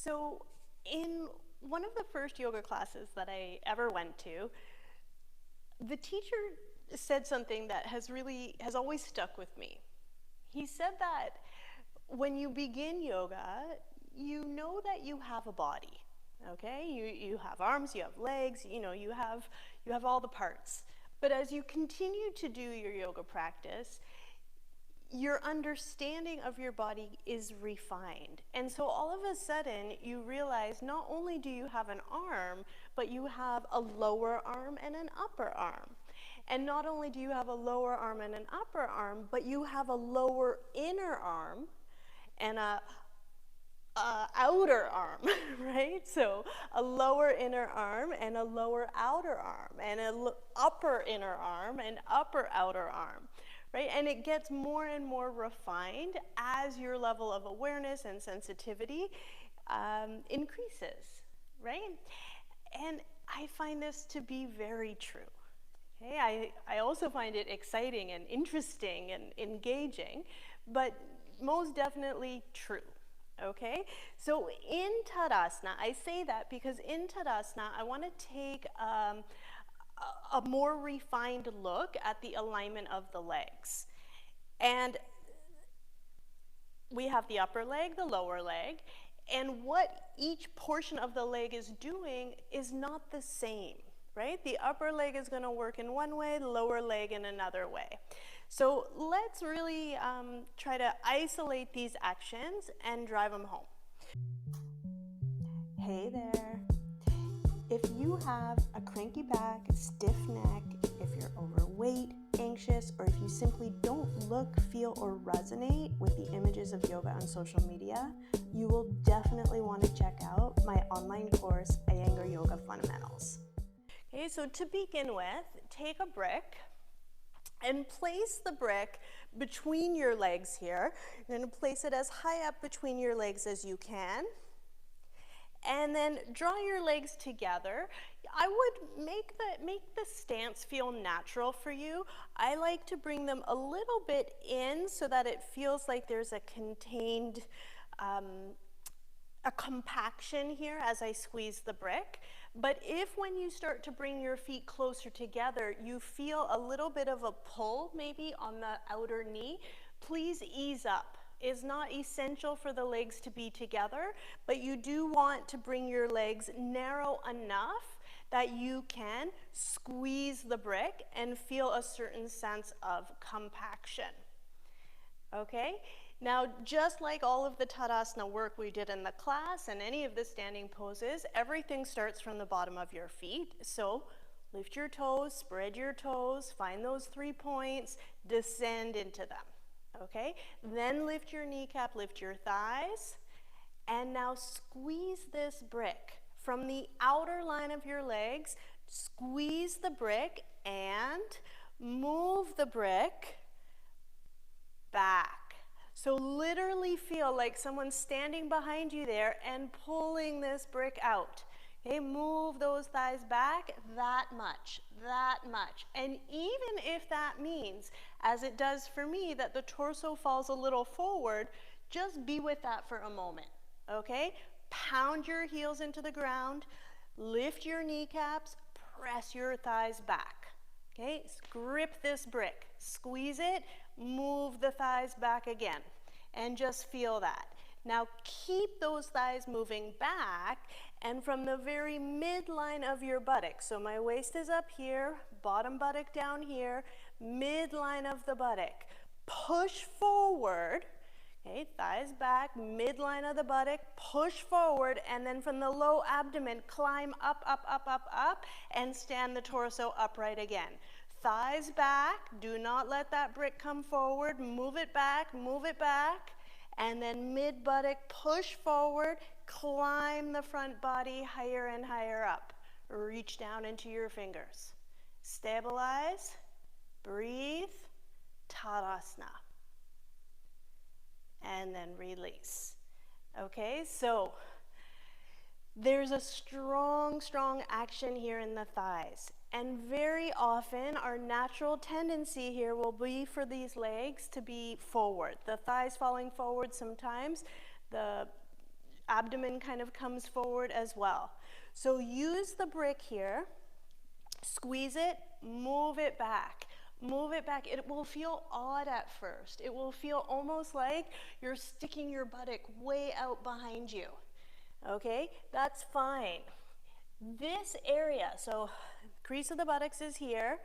So in one of the first yoga classes that I ever went to, the teacher said something that has always stuck with me. He said that when you begin yoga, you know that you have a body, okay? You have arms, you have legs, you have all the parts. But as you continue to do your yoga practice, your understanding of your body is refined. And so all of a sudden, you realize not only do you have an arm, but you have a lower arm and an upper arm. And not only do you have a lower arm and an upper arm, but you have a lower inner arm and a outer arm, right? So a lower inner arm and a lower outer arm, and an upper inner arm and upper outer arm. Right? And it gets more and more refined as your level of awareness and sensitivity increases, right? And I find this to be very true. Okay? I also find it exciting and interesting and engaging, but most definitely true. Okay? So in Tadasana, I say that because in Tadasana, I want to take a more refined look at the alignment of the legs. And we have the upper leg, the lower leg, and what each portion of the leg is doing is not the same, right? The upper leg is going to work in one way, the lower leg in another way. So let's really try to isolate these actions and drive them home. Hey there. If you have a cranky back, stiff neck, if you're overweight, anxious, or if you simply don't look, feel, or resonate with the images of yoga on social media, you will definitely want to check out my online course, Iyengar Yoga Fundamentals. Okay, so to begin with, take a brick and place the brick between your legs here. You're going to place it as high up between your legs as you can. And then draw your legs together. I would make the stance feel natural for you. I like to bring them a little bit in so that it feels like there's a contained, a compaction here as I squeeze the brick. But if when you start to bring your feet closer together, you feel a little bit of a pull maybe on the outer knee, please ease up. It's not essential for the legs to be together, but you do want to bring your legs narrow enough that you can squeeze the brick and feel a certain sense of compaction. Okay? Now, just like all of the Tadasana work we did in the class and any of the standing poses, everything starts from the bottom of your feet. So lift your toes, spread your toes, find those 3 points, descend into them. Okay, then lift your kneecap, lift your thighs, and now squeeze this brick from the outer line of your legs. Squeeze the brick and move the brick back. So literally feel like someone's standing behind you there and pulling this brick out. Okay, move those thighs back that much. And even if that means, as it does for me, that the torso falls a little forward, just be with that for a moment, okay? Pound your heels into the ground, lift your kneecaps, press your thighs back, okay? Grip this brick, squeeze it, move the thighs back again, and just feel that. Now keep those thighs moving back, and from the very midline of your buttock, so my waist is up here, bottom buttock down here, midline of the buttock, push forward, okay, thighs back, midline of the buttock, push forward, and then from the low abdomen, climb up, and stand the torso upright again. Thighs back, do not let that brick come forward, move it back, and then mid buttock, push forward, climb the front body higher and higher up. Reach down into your fingers. Stabilize, breathe, Tadasana. And then release. Okay, so there's a strong action here in the thighs. And very often, our natural tendency here will be for these legs to be forward. The thighs falling forward sometimes, the abdomen kind of comes forward as well. So use the brick here, squeeze it, move it back. Move it back. It will feel odd at first. It will feel almost like you're sticking your buttock way out behind you. Okay, that's fine. This area, so crease of the buttocks is here,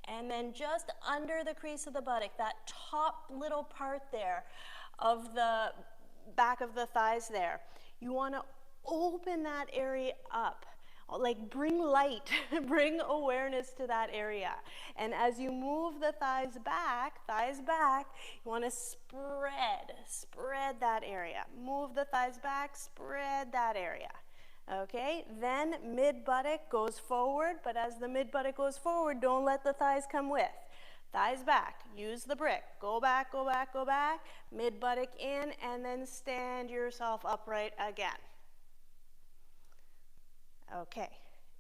and then just under the crease of the buttock, that top little part there of the back of the thighs there, you want to open that area up. Like bring light, bring awareness to that area. And as you move the thighs back, you want to spread that area. Move the thighs back, spread that area. Okay, then mid buttock goes forward, but as the mid buttock goes forward, don't let the thighs come with. Thighs back, use the brick, go back, go back, go back, mid buttock in, and then stand yourself upright again. Okay,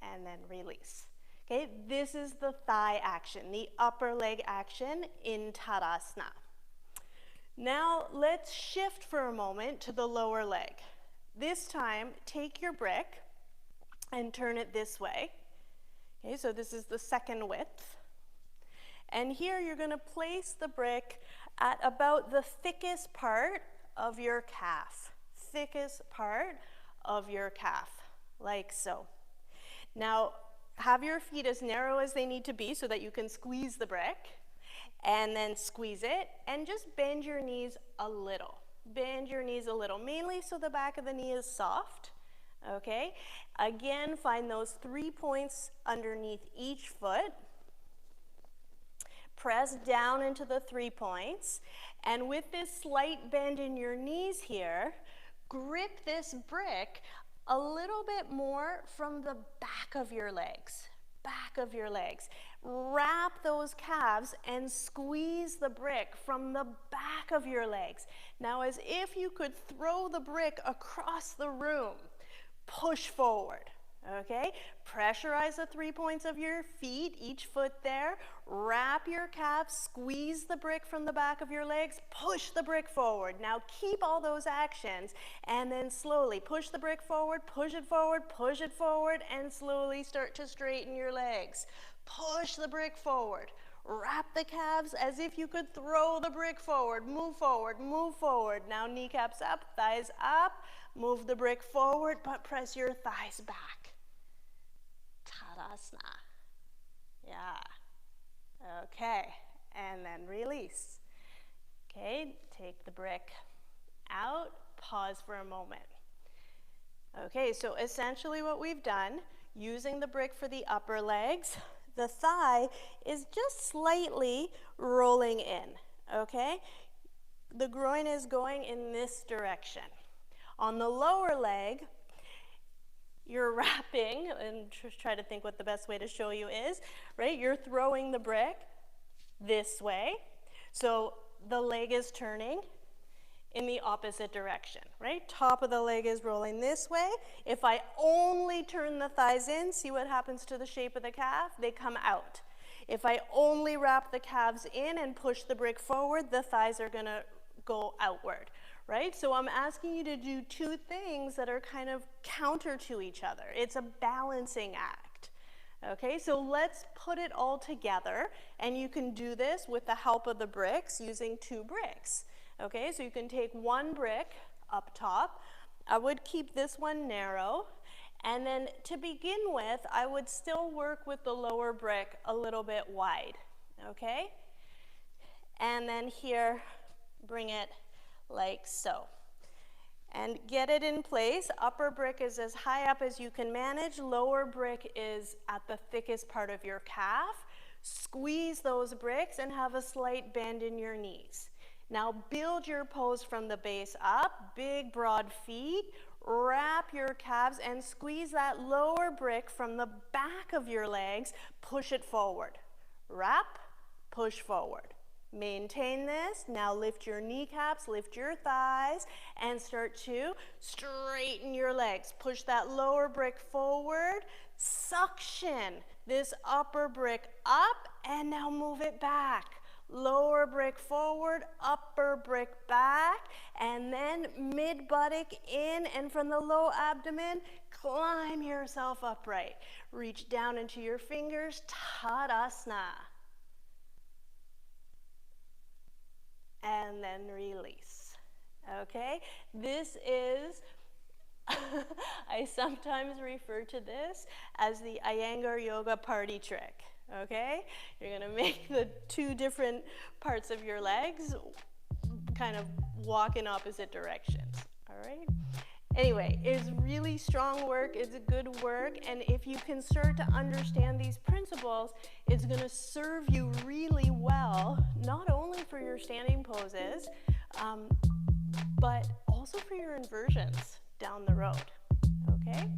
and then release. Okay, this is the thigh action, the upper leg action in Tadasana. Now let's shift for a moment to the lower leg. This time, take your brick and turn it this way. Okay, so this is the second width. And here you're going to place the brick at about the thickest part of your calf. Thickest part of your calf. Like so. Now, have your feet as narrow as they need to be so that you can squeeze the brick, and then squeeze it, and just bend your knees a little. Bend your knees a little, mainly so the back of the knee is soft, okay? Again, find those 3 points underneath each foot. Press down into the 3 points, and with this slight bend in your knees here, grip this brick a little bit more from the back of your legs. Back of your legs. Wrap those calves and squeeze the brick from the back of your legs. Now, as if you could throw the brick across the room, push forward. Okay? Pressurize the 3 points of your feet, each foot there. Wrap your calves, squeeze the brick from the back of your legs, push the brick forward. Now keep all those actions, and then slowly push the brick forward, push it forward, and slowly start to straighten your legs. Push the brick forward. Wrap the calves as if you could throw the brick forward. Move forward, move forward. Now kneecaps up, thighs up. Move the brick forward, but press your thighs back. Tadasana. Yeah. Okay, and then release. Okay, take the brick out, pause for a moment. Okay, so essentially what we've done, using the brick for the upper legs, the thigh is just slightly rolling in, okay? The groin is going in this direction. On the lower leg, you're wrapping, and try to think what the best way to show you is, right? You're throwing the brick this way. So the leg is turning in the opposite direction, right? Top of the leg is rolling this way. If I only turn the thighs in, see what happens to the shape of the calf? They come out. If I only wrap the calves in and push the brick forward, the thighs are gonna go outward. Right? So I'm asking you to do two things that are kind of counter to each other. It's a balancing act. Okay, so let's put it all together, and you can do this with the help of the bricks using 2 bricks. Okay, so you can take 1 brick up top. I would keep this one narrow, and then to begin with, I would still work with the lower brick a little bit wide. Okay? And then here, bring it like so. And get it in place. Upper brick is as high up as you can manage. Lower brick is at the thickest part of your calf. Squeeze those bricks and have a slight bend in your knees. Now build your pose from the base up, big broad feet. Wrap your calves and squeeze that lower brick from the back of your legs. Push it forward. Wrap, push forward. Maintain this. Now lift your kneecaps, lift your thighs, and start to straighten your legs. Push that lower brick forward. Suction this upper brick up, and now move it back. Lower brick forward, upper brick back, and then mid buttock in, and from the low abdomen, climb yourself upright. Reach down into your fingers, Tadasana. And then release. Okay, this is, I sometimes refer to this as the Iyengar yoga party trick. Okay, you're gonna make the two different parts of your legs kind of walk in opposite directions. All right. Anyway, it's really strong work, it's a good work, and if you can start to understand these principles, it's going to serve you really well, not only for your standing poses, but also for your inversions down the road, okay?